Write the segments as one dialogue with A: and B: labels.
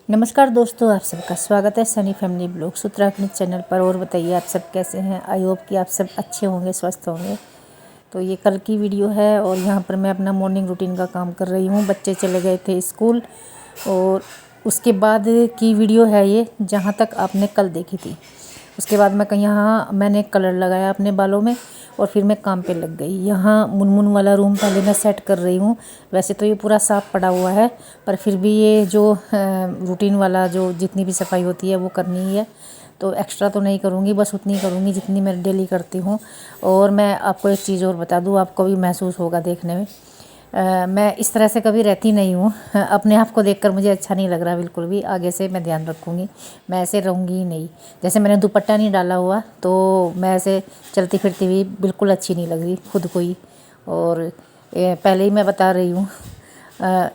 A: नमस्कार दोस्तों, आप सबका स्वागत है Sunny family blogs Uttarakhand channel पर। और बताइए आप सब कैसे हैं। आई होप कि आप सब अच्छे होंगे, स्वस्थ होंगे। तो ये कल की वीडियो है और यहाँ पर मैं अपना मॉर्निंग रूटीन का काम कर रही हूँ। बच्चे चले गए थे स्कूल और उसके बाद की वीडियो है ये, जहाँ तक आपने कल देखी थी। उसके बाद मैं यहाँ मैंने कलर लगाया अपने बालों में और फिर मैं काम पे लग गई। यहाँ मुनमुन वाला रूम पहले मैं सेट कर रही हूँ। वैसे तो ये पूरा साफ़ पड़ा हुआ है, पर फिर भी ये जो रूटीन वाला जो जितनी भी सफाई होती है वो करनी ही है। तो एक्स्ट्रा तो नहीं करूँगी, बस उतनी करूँगी जितनी मैं डेली करती हूँ। और मैं आपको एक चीज़ और बता दूँ, आपको भी महसूस होगा देखने में। मैं इस तरह से कभी रहती नहीं हूँ। अपने आप को देखकर मुझे अच्छा नहीं लग रहा बिल्कुल भी। आगे से मैं ध्यान रखूँगी, मैं ऐसे रहूँगी ही नहीं। जैसे मैंने दुपट्टा नहीं डाला हुआ तो मैं ऐसे चलती फिरती हुई बिल्कुल अच्छी नहीं लग रही खुद को ही। और पहले ही मैं बता रही हूँ,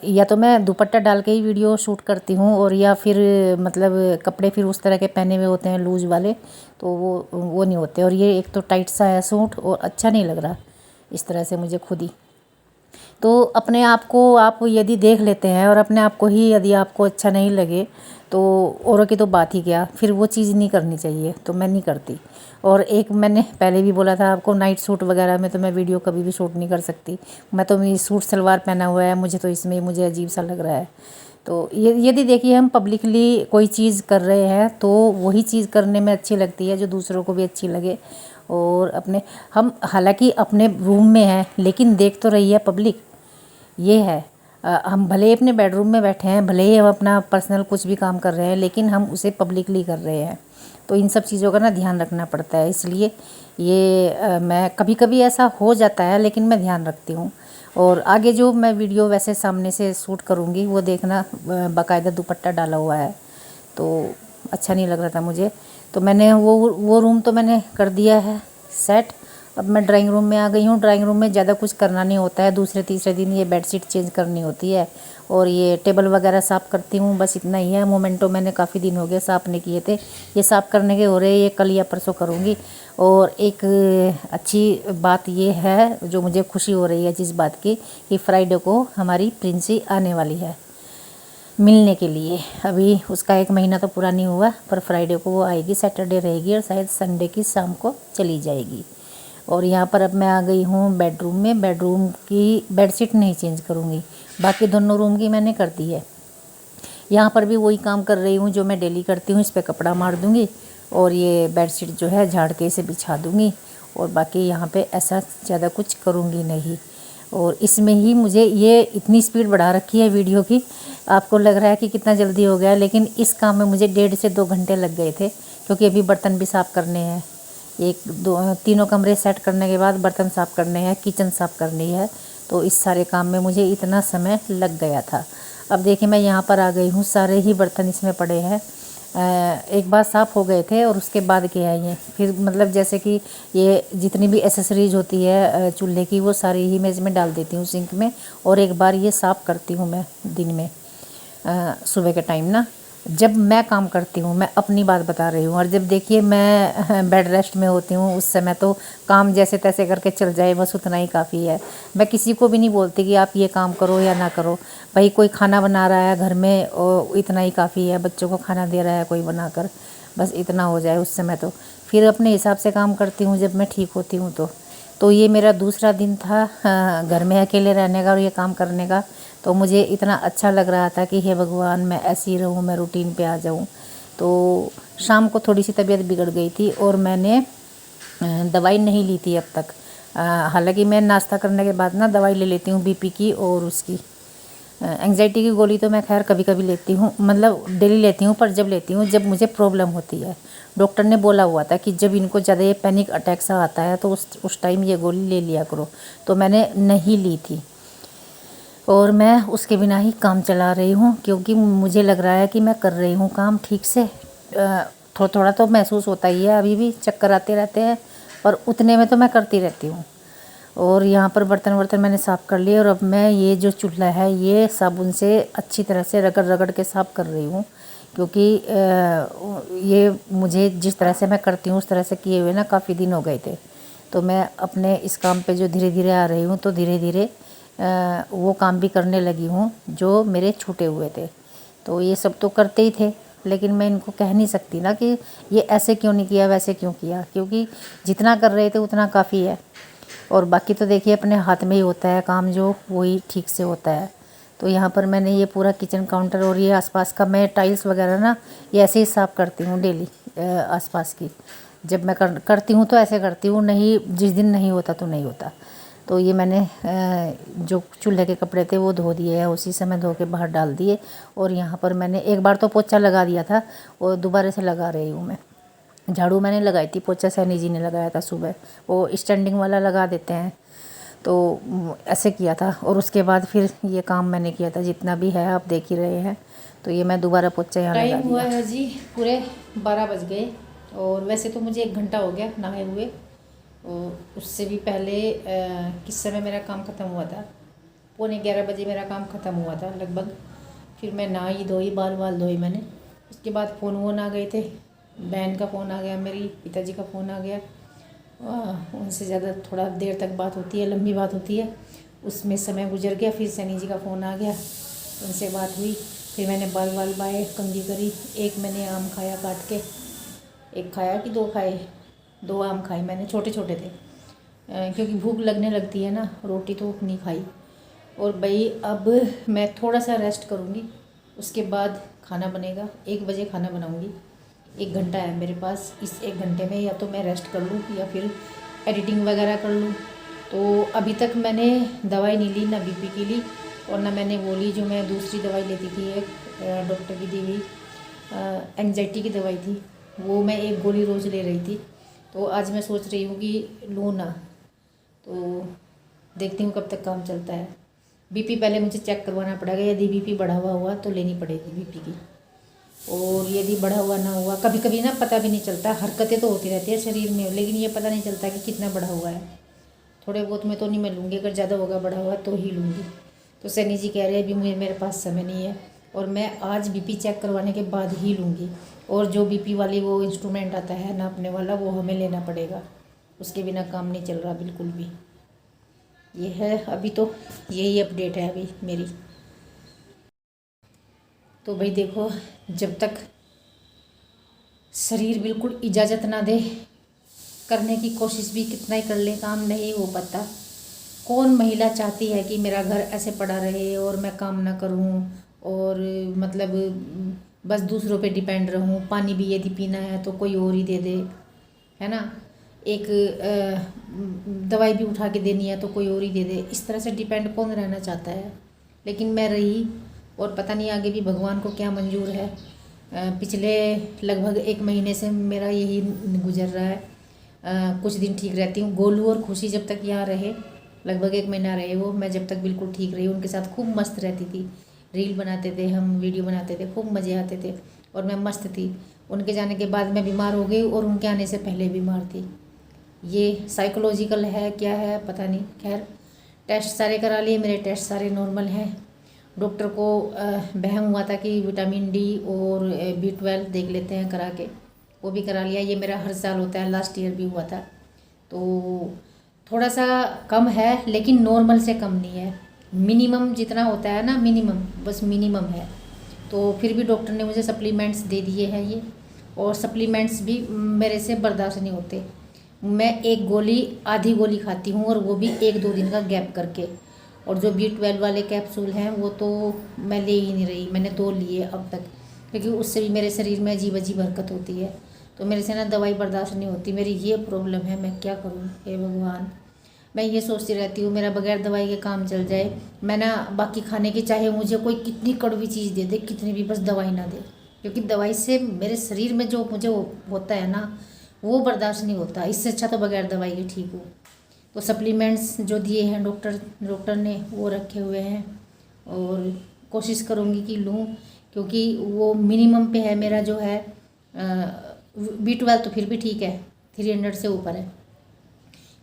A: या तो मैं दुपट्टा डाल के ही वीडियो शूट करती हूँ, और या फिर मतलब कपड़े फिर उस तरह के पहने हुए होते हैं लूज वाले, तो वो नहीं होते। और ये एक तो टाइट सा है सूट और अच्छा नहीं लग रहा इस तरह से मुझे खुद ही। तो अपने आप को आप यदि देख लेते हैं और अपने आप को ही यदि आपको अच्छा नहीं लगे तो औरों की तो बात ही क्या, फिर वो चीज़ नहीं करनी चाहिए। तो मैं नहीं करती। और एक मैंने पहले भी बोला था आपको, नाइट सूट वगैरह में तो मैं वीडियो कभी भी शूट नहीं कर सकती। मैं तो मेरी सूट सलवार पहना हुआ है, मुझे तो इसमें मुझे अजीब सा लग रहा है। तो ये यदि देखिए हम पब्लिकली कोई चीज़ कर रहे हैं तो वही चीज़ करने में अच्छी लगती है जो दूसरों को भी अच्छी लगे। और अपने हम हालांकि अपने रूम में हैं लेकिन देख तो रही है पब्लिक, ये है। हम भले ही अपने बेडरूम में बैठे हैं, भले ही हम अपना पर्सनल कुछ भी काम कर रहे हैं, लेकिन हम उसे पब्लिकली कर रहे हैं। तो इन सब चीज़ों का ना ध्यान रखना पड़ता है। इसलिए ये मैं कभी कभी ऐसा हो जाता है, लेकिन मैं ध्यान रखती हूँ। और आगे जो मैं वीडियो वैसे सामने से शूट करूँगी वो देखना, बाकायदा दुपट्टा डाला हुआ है तो अच्छा नहीं लग रहा था मुझे। तो मैंने वो रूम तो मैंने कर दिया है सेट। अब मैं ड्राइंग रूम में आ गई हूँ। ड्राइंग रूम में ज़्यादा कुछ करना नहीं होता है। दूसरे तीसरे दिन ये बेडशीट चेंज करनी होती है और ये टेबल वगैरह साफ़ करती हूँ, बस इतना ही है। मोमेंटो मैंने काफ़ी दिन हो गए साफ़ नहीं किए थे, ये साफ़ करने के हो रहे, ये कल या परसों करूँगी। और एक अच्छी बात ये है जो मुझे खुशी हो रही है जिस बात की, कि फ्राइडे को हमारी प्रिंसी आने वाली है मिलने के लिए। अभी उसका 1 महीना तो पूरा नहीं हुआ, पर फ्राइडे को वो आएगी, सैटरडे रहेगी और शायद संडे की शाम को चली जाएगी। और यहाँ पर अब मैं आ गई हूँ बेडरूम में। बेडरूम की बेडशीट नहीं चेंज करूँगी, बाकी दोनों रूम की मैंने कर दी है। यहाँ पर भी वही काम कर रही हूँ जो मैं डेली करती हूँ। इस पर कपड़ा मार दूँगी और ये बेडशीट जो है झाड़ के इसे बिछा दूँगी, और बाकी यहाँ पे ऐसा ज़्यादा कुछ करूँगी नहीं। और इसमें ही मुझे ये इतनी स्पीड बढ़ा रखी है वीडियो की, आपको लग रहा है कि कितना जल्दी हो गया, लेकिन इस काम में मुझे 1.5 से 2 घंटे लग गए थे, क्योंकि अभी बर्तन भी साफ़ करने हैं। एक दो तीनों कमरे सेट करने के बाद बर्तन साफ़ करने हैं, किचन साफ़ करनी है। तो इस सारे काम में मुझे इतना समय लग गया था। अब देखिए मैं यहाँ पर आ गई हूँ, सारे ही बर्तन इसमें पड़े हैं। एक बार साफ़ हो गए थे और उसके बाद के हैं ये। फिर मतलब जैसे कि ये जितनी भी एसेसरीज होती है चूल्हे की, वो सारी ही मैं इसमें डाल देती हूँ सिंक में। और एक बार ये साफ़ करती हूँ मैं दिन में, सुबह के टाइम ना, जब मैं काम करती हूँ। मैं अपनी बात बता रही हूँ। और जब देखिए मैं बेड रेस्ट में होती हूँ उस समय तो काम जैसे तैसे करके चल जाए, बस उतना ही काफ़ी है। मैं किसी को भी नहीं बोलती कि आप ये काम करो या ना करो। भाई कोई खाना बना रहा है घर में और इतना ही काफ़ी है, बच्चों को खाना दे रहा है कोई बनाकर, बस इतना हो जाए उस समय। तो फिर अपने हिसाब से काम करती हूँ जब मैं ठीक होती हूँ। तो ये मेरा दूसरा दिन था घर में अकेले रहने का और ये काम करने का। तो मुझे इतना अच्छा लग रहा था कि हे भगवान, मैं ऐसी रहूँ, मैं रूटीन पे आ जाऊँ। तो शाम को थोड़ी सी तबीयत बिगड़ गई थी और मैंने दवाई नहीं ली थी अब तक। हालांकि मैं नाश्ता करने के बाद ना दवाई ले लेती हूँ बीपी की और उसकी एंग्जाइटी की गोली तो मैं खैर कभी कभी लेती हूँ, मतलब डेली लेती हूँ, पर जब लेती हूँ जब मुझे प्रॉब्लम होती है। डॉक्टर ने बोला हुआ था कि जब इनको ज़्यादा ये पैनिक अटैक सा आता है तो उस टाइम ये गोली ले लिया करो। तो मैंने नहीं ली थी और मैं उसके बिना ही काम चला रही हूँ, क्योंकि मुझे लग रहा है कि मैं कर रही हूँ काम ठीक से। थोड़ा थोड़ा तो महसूस होता ही है, अभी भी चक्कर आते रहते हैं, पर उतने में तो मैं करती रहती हूँ। और यहाँ पर बर्तन वर्तन मैंने साफ़ कर लिए और अब मैं ये जो चूल्हा है ये साबुन से अच्छी तरह से रगड़ रगड़ के साफ़ कर रही हूँ, क्योंकि ये मुझे जिस तरह से मैं करती हूँ उस तरह से किए हुए ना काफ़ी दिन हो गए थे। तो मैं अपने इस काम पे जो धीरे धीरे आ रही हूँ तो धीरे धीरे वो काम भी करने लगी हूँ जो मेरे छूटे हुए थे। तो ये सब तो करते ही थे, लेकिन मैं इनको कह नहीं सकती ना कि ये ऐसे क्यों नहीं किया, वैसे क्यों किया, क्योंकि जितना कर रहे थे उतना काफ़ी है। और बाकी तो देखिए अपने हाथ में ही होता है काम, जो वही ठीक से होता है। तो यहाँ पर मैंने ये पूरा किचन काउंटर और ये आसपास का, मैं टाइल्स वगैरह ना ये ऐसे ही साफ़ करती हूँ डेली आसपास की। जब मैं करती हूँ तो ऐसे करती हूँ, नहीं जिस दिन नहीं होता तो नहीं होता। तो ये मैंने जो चूल्हे के कपड़े थे वो धो दिए हैं, उसी समय धो के बाहर डाल दिए। और यहाँ पर मैंने एक बार तो पोछा लगा दिया था और दोबारा से लगा रही हूँ मैं। झाड़ू मैंने लगाई थी, पोछा सैनी जी ने लगाया था सुबह, वो स्टैंडिंग वाला लगा देते हैं, तो ऐसे किया था। और उसके बाद फिर ये काम मैंने किया था, जितना भी है आप देख ही रहे हैं। तो ये मैं दोबारा पोछा यहाँ लगा दिया। टाइम हुआ है जी पूरे 12 बज गए, और वैसे तो मुझे 1 घंटा हो गया नहाए हुए, और उससे भी पहले किस समय मेरा काम ख़त्म हुआ था, 11:15 बजे मेरा काम ख़त्म हुआ था लगभग। फिर मैं नहाई धोई, बाल धोई मैंने। उसके बाद फ़ोन वोन आ गए थे, बहन का फ़ोन आ गया, मेरी पिताजी का फ़ोन आ गया। उनसे ज़्यादा थोड़ा देर तक बात होती है, लंबी बात होती है, उसमें समय गुजर गया। फिर सैनी जी का फ़ोन आ गया, उनसे बात हुई। फिर मैंने बाल बाए, कंघी करी। एक मैंने आम खाया काट के, एक खाया कि 2 खाए, 2 आम खाए मैंने, छोटे छोटे थे, क्योंकि भूख लगने लगती है ना, रोटी तो नहीं खाई। और भाई अब मैं थोड़ा सा रेस्ट करूँगी, उसके बाद खाना बनेगा। 1 बजे खाना बनाऊँगी। 1 घंटा है मेरे पास, इस 1 घंटे में या तो मैं रेस्ट कर लूँ या फिर एडिटिंग वगैरह कर लूँ। तो अभी तक मैंने दवाई नहीं ली, ना बीपी की ली, और ना मैंने वो ली जो मैं दूसरी दवाई लेती थी, एक डॉक्टर की दी हुई एंग्जाइटी की दवाई थी, वो मैं 1 गोली रोज़ ले रही थी। तो आज मैं सोच रही हूँ कि लूँ ना, तो देखती हूँ कब तक काम चलता है। बीपी पहले मुझे चेक करवाना पड़ेगा, यदि बीपी बढ़ा हुआ तो लेनी पड़ेगी बीपी की, और यदि बढ़ा हुआ ना हुआ, कभी कभी ना पता भी नहीं चलता, हरकतें तो होती रहती है शरीर में, लेकिन ये पता नहीं चलता कि कितना बढ़ा हुआ है। थोड़े बहुत में तो नहीं मैं लूँगी, अगर ज़्यादा होगा बढ़ा हुआ तो ही लूँगी। तो सैनी जी कह रहे हैं अभी मेरे पास समय नहीं है, और मैं आज बीपी चेक करवाने के बाद ही लूँगी। और जो बीपी वाली वो इंस्ट्रूमेंट आता है नापने वाला, वो हमें लेना पड़ेगा, उसके बिना काम नहीं चल रहा बिल्कुल भी। ये है अभी तो, यही अपडेट है अभी मेरी। तो भाई देखो, जब तक शरीर बिल्कुल इजाज़त ना दे, करने की कोशिश भी कितना ही कर ले, काम नहीं हो पाता। कौन महिला चाहती है कि मेरा घर ऐसे पड़ा रहे और मैं काम ना करूं, और मतलब बस दूसरों पे डिपेंड रहूं। पानी भी यदि पीना है तो कोई और ही दे दे, है ना। एक दवाई भी उठा के देनी है तो कोई और ही दे दे। इस तरह से डिपेंड कौन रहना चाहता है, लेकिन मैं रही, और पता नहीं आगे भी भगवान को क्या मंजूर है। पिछले लगभग 1 महीने से मेरा यही गुजर रहा है। कुछ दिन ठीक रहती हूँ, गोलू और खुशी जब तक यहाँ रहे, लगभग 1 महीना रहे वो, मैं जब तक बिल्कुल ठीक रही, उनके साथ खूब मस्त रहती थी। रील बनाते थे हम, वीडियो बनाते थे, खूब मज़े आते थे, और मैं मस्त थी। उनके जाने के बाद मैं बीमार हो गई, और उनके आने से पहले बीमार थी। ये साइकोलॉजिकल है क्या है पता नहीं। खैर, टेस्ट सारे करा लिए, मेरे टेस्ट सारे नॉर्मल हैं। डॉक्टर को बहम हुआ था कि विटामिन डी और B12 देख लेते हैं करा के, वो भी करा लिया। ये मेरा हर साल होता है, लास्ट ईयर भी हुआ था। तो थोड़ा सा कम है, लेकिन नॉर्मल से कम नहीं है। मिनिमम जितना होता है ना, मिनिमम, बस मिनिमम है। तो फिर भी डॉक्टर ने मुझे सप्लीमेंट्स दे दिए हैं ये, और सप्लीमेंट्स भी मेरे से बर्दाश्त नहीं होते। मैं 1 गोली, आधी गोली खाती हूँ, और वो भी 1-2 दिन का गैप करके। और जो B12 वाले कैप्सूल हैं वो तो मैं ले ही नहीं रही, मैंने 2 लिए अब तक, क्योंकि उससे भी मेरे शरीर में अजीब अजीब हरकत होती है। तो मेरे से ना दवाई बर्दाश्त नहीं होती, मेरी ये प्रॉब्लम है। मैं क्या करूँ हे भगवान। मैं ये सोचती रहती हूँ मेरा बगैर दवाई के काम चल जाए। मैं ना बाकी खाने की, चाहे मुझे कोई कितनी कड़वी चीज़ दे दे, कितनी भी, बस दवाई ना दे, क्योंकि दवाई से मेरे शरीर में जो मुझे होता है ना, वो बर्दाश्त नहीं होता। इससे अच्छा तो बगैर दवाई के ठीक हो। तो सप्लीमेंट्स जो दिए हैं डॉक्टर ने, वो रखे हुए हैं, और कोशिश करूँगी कि लूँ, क्योंकि वो मिनिमम पे है मेरा जो है। B12 तो फिर भी ठीक है, 300 से ऊपर है,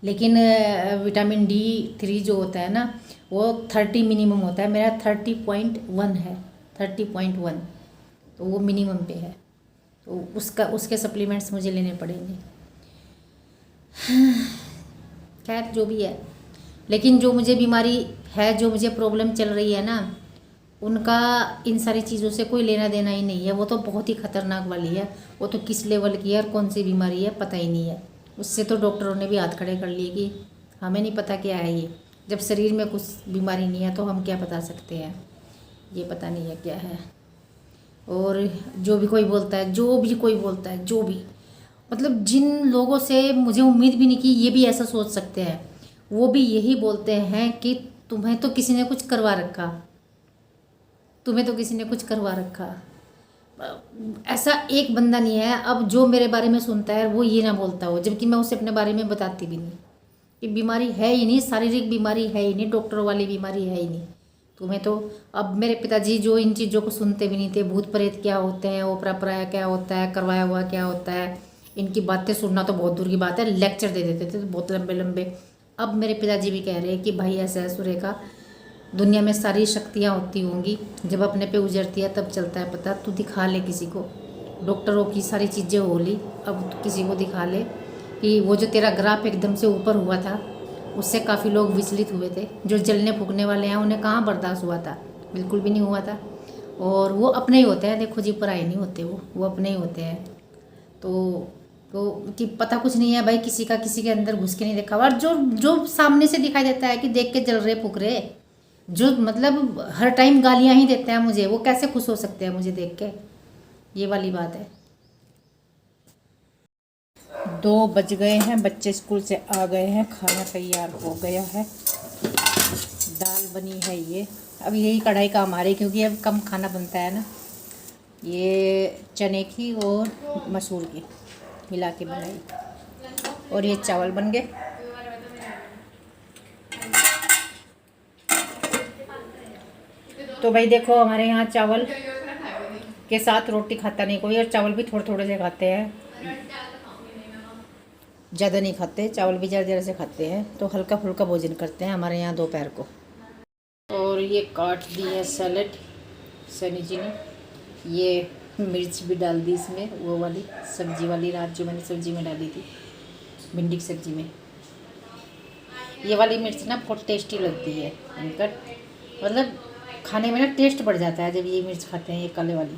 A: लेकिन विटामिन D3 जो होता है ना, वो 30 मिनिमम होता है, मेरा 30.1 है, 30.1, तो वो मिनिमम पे है। तो उसके सप्लीमेंट्स मुझे लेने पड़ेंगे। खैर जो भी है, लेकिन जो मुझे बीमारी है, जो मुझे प्रॉब्लम चल रही है ना, उनका इन सारी चीज़ों से कोई लेना देना ही नहीं है। वो तो बहुत ही खतरनाक वाली है, वो तो किस लेवल की है और कौन सी बीमारी है पता ही नहीं है। उससे तो डॉक्टरों ने भी हाथ खड़े कर लिए कि हमें नहीं पता क्या है ये। जब शरीर में कुछ बीमारी नहीं है तो हम क्या बता सकते हैं, ये पता नहीं है क्या है। और जो भी कोई बोलता है, जो भी मतलब जिन लोगों से मुझे उम्मीद भी नहीं कि ये भी ऐसा सोच सकते हैं, वो भी यही बोलते हैं कि तुम्हें तो किसी ने कुछ करवा रखा, तुम्हें तो किसी ने कुछ करवा रखा। ऐसा एक बंदा नहीं है अब जो मेरे बारे में सुनता है वो ये ना बोलता हो, जबकि मैं उसे अपने बारे में बताती भी नहीं कि बीमारी है ही नहीं, शारीरिक बीमारी है ही नहीं, डॉक्टर वाली बीमारी है ही नहीं। तुम्हें तो अब मेरे पिताजी जो इन चीज़ों को सुनते भी नहीं थे, भूत प्रेत क्या होते हैं, ओपरा पराया क्या होता है, करवाया हुआ क्या होता है, इनकी बातें सुनना तो बहुत दूर की बात है, लेक्चर दे देते थे तो बहुत लंबे लंबे। अब मेरे पिताजी भी कह रहे हैं कि भाई ऐसा है सुरेखा, दुनिया में सारी शक्तियाँ होती होंगी, जब अपने पे उजरती है तब चलता है पता। तू दिखा ले किसी को, डॉक्टरों की सारी चीज़ें हो ली, अब किसी को दिखा ले कि वो जो तेरा ग्राफ एकदम से ऊपर हुआ था उससे काफ़ी लोग विचलित हुए थे। जो जलने फूकने वाले हैं उन्हें कहाँ बर्दाश्त हुआ था, बिल्कुल भी नहीं हुआ था। और वो अपने ही होते हैं, देखो जी पराए नहीं होते, वो अपने ही होते हैं। तो कि पता कुछ नहीं है भाई, किसी का किसी के अंदर घुस के नहीं देखा। और जो जो सामने से दिखाई देता है कि देख के जल रहे फूक रहे, जो मतलब हर टाइम गालियाँ ही देते हैं मुझे, वो कैसे खुश हो सकते हैं मुझे देख के, ये वाली बात है। 2 बज गए हैं, बच्चे स्कूल से आ गए हैं, खाना तैयार हो गया है, दाल बनी है ये। अब यही कढ़ाई का हमारे, क्योंकि अब कम खाना बनता है ना, ये चने की और मसूर की मिला के बनाई। और ये चावल बन गए। तो भाई देखो हमारे यहाँ चावल के साथ रोटी खाता नहीं कोई, और चावल भी थोड़े थोड़े से खाते हैं, ज़्यादा नहीं खाते, चावल भी ज़्यादा ज़्यादा से खाते हैं। तो हल्का फुल्का भोजन करते हैं हमारे यहाँ दोपहर को। और ये काट दी है सैलेड सनी जी ने, ये मिर्च भी डाल दी इसमें, वो वाली सब्जी वाली रात जो मैंने सब्जी में डाली थी, भिंडी की सब्जी में। ये वाली मिर्च ना बहुत टेस्टी लगती है इनका, मतलब खाने में ना टेस्ट बढ़ जाता है जब ये मिर्च खाते हैं, ये काले वाली।